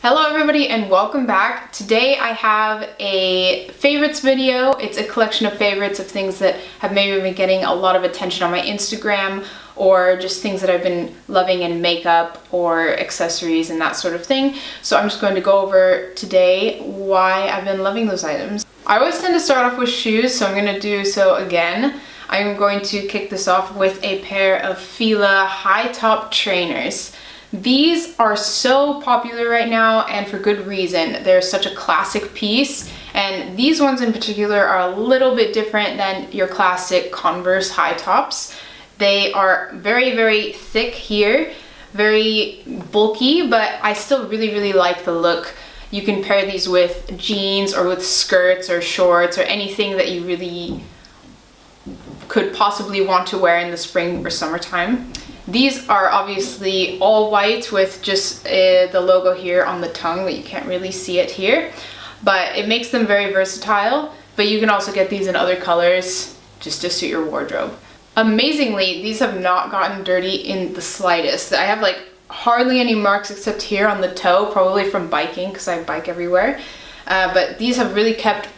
Hello everybody and welcome back. Today I have a favorites video. It's a collection of favorites of things that have maybe been getting a lot of attention on my Instagram, or just things that I've been loving in makeup or accessories and that sort of thing. So I'm just going to go over today why I've been loving those items. I always tend to start off with shoes, so I'm going to do so again. I'm going to kick this off with a pair of Fila high top trainers. These are so popular right now, and for good reason. They're such a classic piece, and these ones in particular are a little bit different than your classic Converse high tops. They are very, very thick here, very bulky, but I still really like the look. You can pair these with jeans or with skirts or shorts or anything that you really could possibly want to wear in the spring or summertime. These are obviously all white with just the logo here on the tongue that you can't really see it here, but it makes them very versatile. But you can also get these in other colors just to suit your wardrobe. Amazingly, these have not gotten dirty in the slightest. I have like hardly any marks except here on the toe, probably from biking because I bike everywhere. But these have really kept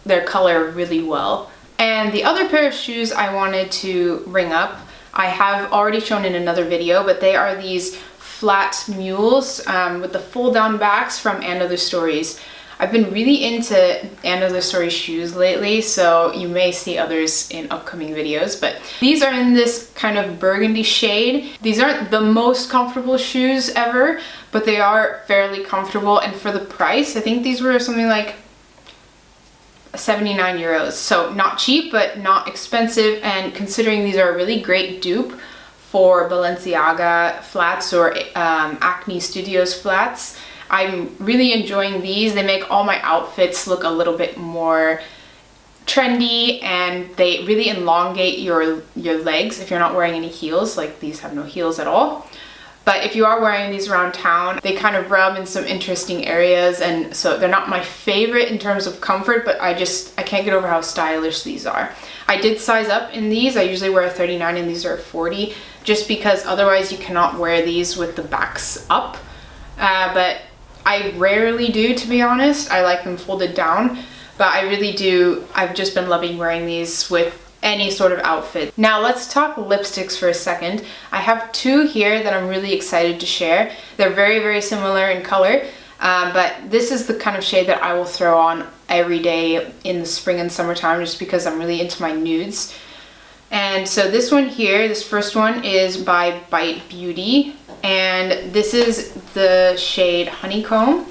their color really well. And the other pair of shoes I wanted to ring up, I have already shown in another video, but they are these flat mules with the fold down backs from And Other Stories. I've been really into And Other Stories shoes lately, so you may see others in upcoming videos, but these are in this kind of burgundy shade. These aren't the most comfortable shoes ever, but they are fairly comfortable, and for the price, I think these were something like 79 euros, so not cheap but not expensive. And considering these are a really great dupe for Balenciaga flats or Acne Studios flats, I'm really enjoying these. They make all my outfits look a little bit more trendy, and they really elongate your legs if you're not wearing any heels. Like, these have no heels at all. But if you are wearing these around town, they kind of rub in some interesting areas, and so they're not my favorite in terms of comfort, but I can't get over how stylish these are. I did size up in these. I usually wear a 39 and these are a 40, just because otherwise you cannot wear these with the backs up. But I rarely do, to be honest. I like them folded down, but I really do. I've just been loving wearing these with any sort of outfit. Now let's talk lipsticks for a second. I have two here that I'm really excited to share. They're very similar in color, but this is the kind of shade that I will throw on every day in the spring and summertime, just because I'm really into my nudes. And so this one here, this first one, is by Bite Beauty, and this is the shade Honeycomb.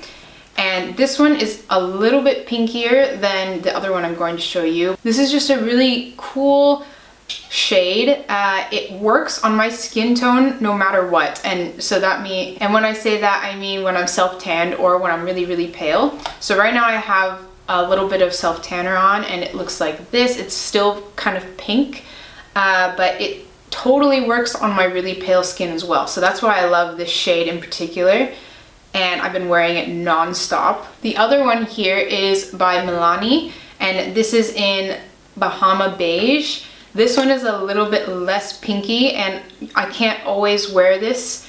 And this one is a little bit pinkier than the other one I'm going to show you. This is just a really cool shade. It works on my skin tone no matter what. And so and when I say that, I mean when I'm self-tanned or when I'm really pale. So right now I have a little bit of self-tanner on and it looks like this. It's still kind of pink, but it totally works on my really pale skin as well. So that's why I love this shade in particular, and I've been wearing it non-stop. The other one here is by Milani, and this is in Bahama Beige. This one is a little bit less pinky, and I can't always wear this.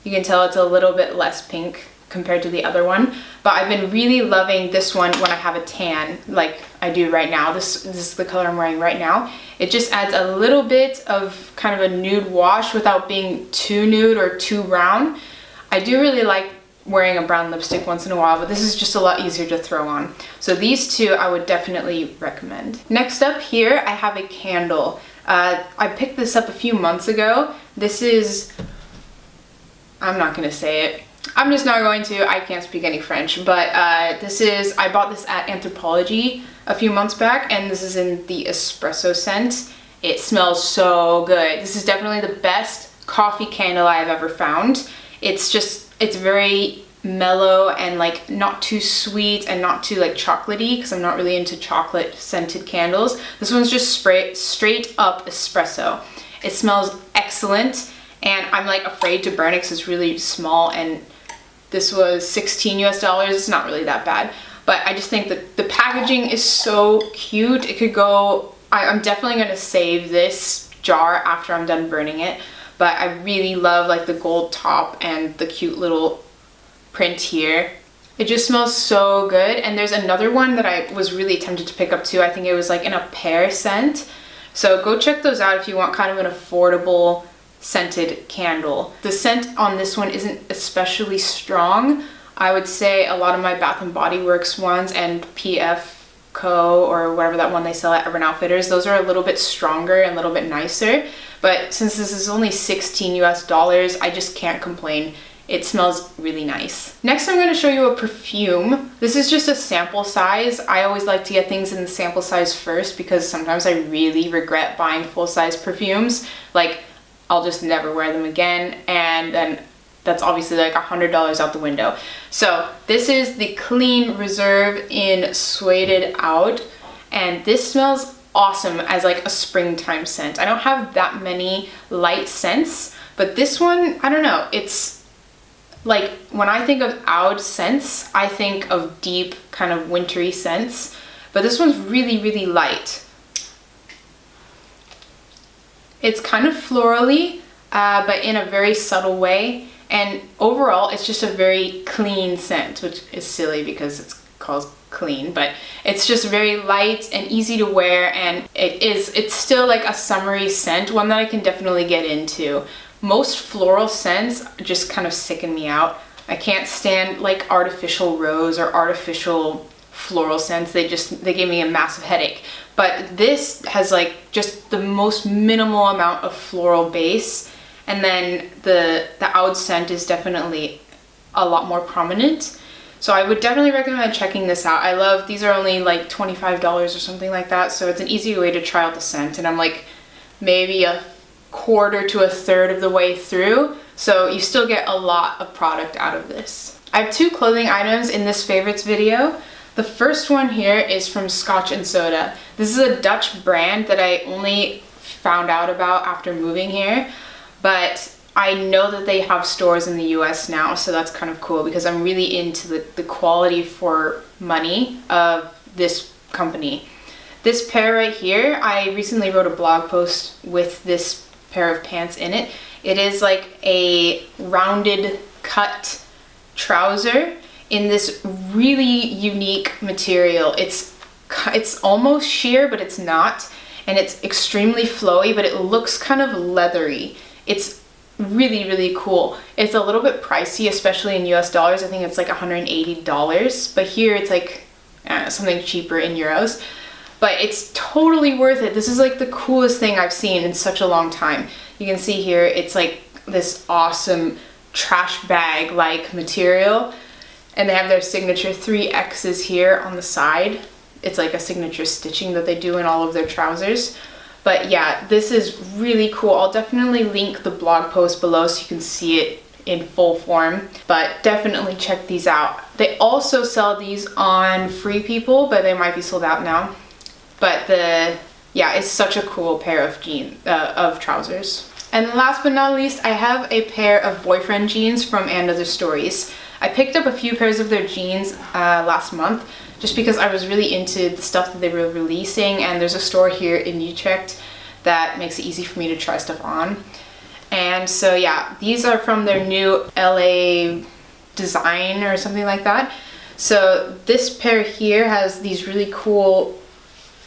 You can tell it's a little bit less pink compared to the other one, but I've been really loving this one when I have a tan, like I do right now. This is the color I'm wearing right now. It just adds a little bit of kind of a nude wash without being too nude or too brown. I do really like wearing a brown lipstick once in a while, but this is just a lot easier to throw on. So these two I would definitely recommend. Next up here, I have a candle. I picked this up a few months ago. This is, I'm not gonna say it. I'm just not going to, I can't speak any French, but I bought this at Anthropologie a few months back, and this is in the espresso scent. It smells so good. This is definitely the best coffee candle I have ever found. It's very mellow and like not too sweet and not too like chocolatey, because I'm not really into chocolate scented candles. This one's just straight up espresso. It smells excellent, and I'm like afraid to burn it because it's really small, and this was 16 US dollars. It's not really that bad, but I just think that the packaging is so cute. It could go, I'm definitely going to save this jar after I'm done burning it, but I really love like the gold top and the cute little print here. It just smells so good. And there's another one that I was really tempted to pick up too. I think it was like in a pear scent. So go check those out if you want kind of an affordable scented candle. The scent on this one isn't especially strong. I would say a lot of my Bath & Body Works ones and PF Co. or whatever that one they sell at Urban Outfitters, those are a little bit stronger and a little bit nicer. But since this is only $16 US, I just can't complain. It smells really nice. Next, I'm going to show you a perfume. This is just a sample size. I always like to get things in the sample size first because sometimes I really regret buying full-size perfumes. Like, I'll just never wear them again, and then that's obviously like $100 out the window. So this is the Clean Reserve in Sueded Out, and this smells awesome as like a springtime scent. I don't have that many light scents, but this one, I don't know, it's like when I think of oud scents, I think of deep kind of wintry scents, but this one's really, really light. It's kind of florally, but in a very subtle way. And overall, it's just a very clean scent, which is silly because it's called clean, but it's just very light and easy to wear, and it's still like a summery scent, one that I can definitely get into. Most floral scents just kind of sicken me out. I can't stand like artificial rose or artificial floral scents. They give me a massive headache. But this has like just the most minimal amount of floral base, and then the oud scent is definitely a lot more prominent. So I would definitely recommend checking this out. I love, these are only like $25 or something like that, so it's an easy way to try out the scent, and I'm like maybe a quarter to a third of the way through, so you still get a lot of product out of this. I have two clothing items in this favorites video. The first one here is from Scotch & Soda. This is a Dutch brand that I only found out about after moving here, but I know that they have stores in the US now, so that's kind of cool because I'm really into the quality for money of this company. This pair right here, I recently wrote a blog post with this pair of pants in it. It is like a rounded cut trouser in this really unique material. It's almost sheer, but it's not, and it's extremely flowy, but it looks kind of leathery. It's really, really cool. It's a little bit pricey, especially in US dollars. I think it's like $180, but here it's like something cheaper in euros. But it's totally worth it. This is like the coolest thing I've seen in such a long time. You can see here, it's like this awesome trash bag like material, and they have their signature 3 X's here on the side. It's like a signature stitching that they do in all of their trousers. But yeah, this is really cool. I'll definitely link the blog post below so you can see it in full form, but definitely check these out. They also sell these on Free People, but they might be sold out now. But yeah, it's such a cool pair of of trousers. And last but not least, I have a pair of boyfriend jeans from And Other Stories. I picked up a few pairs of their jeans last month just because I was really into the stuff that they were releasing, and there's a store here in Utrecht that makes it easy for me to try stuff on. And so yeah, these are from their new LA design or something like that. So this pair here has these really cool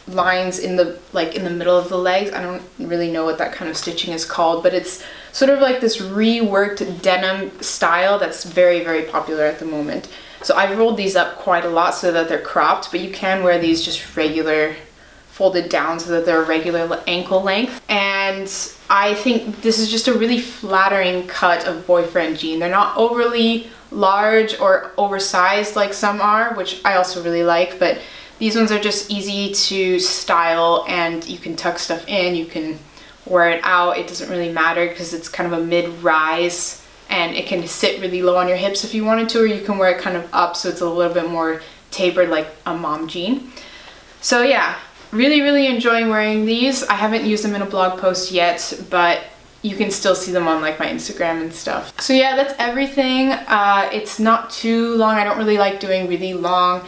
lines in the middle of the legs. I don't really know what that kind of stitching is called, but it's sort of like this reworked denim style that's very, very popular at the moment. So I've rolled these up quite a lot so that they're cropped, but you can wear these just regular folded down so that they're a regular ankle length. And I think this is just a really flattering cut of boyfriend jean. They're not overly large or oversized like some are, which I also really like, but these ones are just easy to style, and you can tuck stuff in, you can wear it out. It doesn't really matter because it's kind of a mid-rise, and it can sit really low on your hips if you wanted to, or you can wear it kind of up so it's a little bit more tapered like a mom jean. So yeah, really, really enjoying wearing these. I haven't used them in a blog post yet, but you can still see them on like my Instagram and stuff. So yeah, that's everything. It's not too long. I don't really like doing really long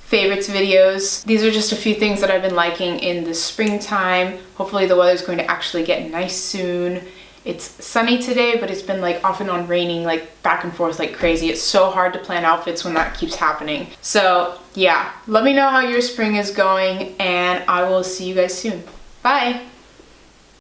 favorites videos. These are just a few things that I've been liking in the springtime. Hopefully the weather's going to actually get nice soon, It's sunny today, but it's been like off and on raining, like back and forth like crazy. It's so hard to plan outfits when that keeps happening. So yeah, let me know how your spring is going, and I will see you guys soon. Bye!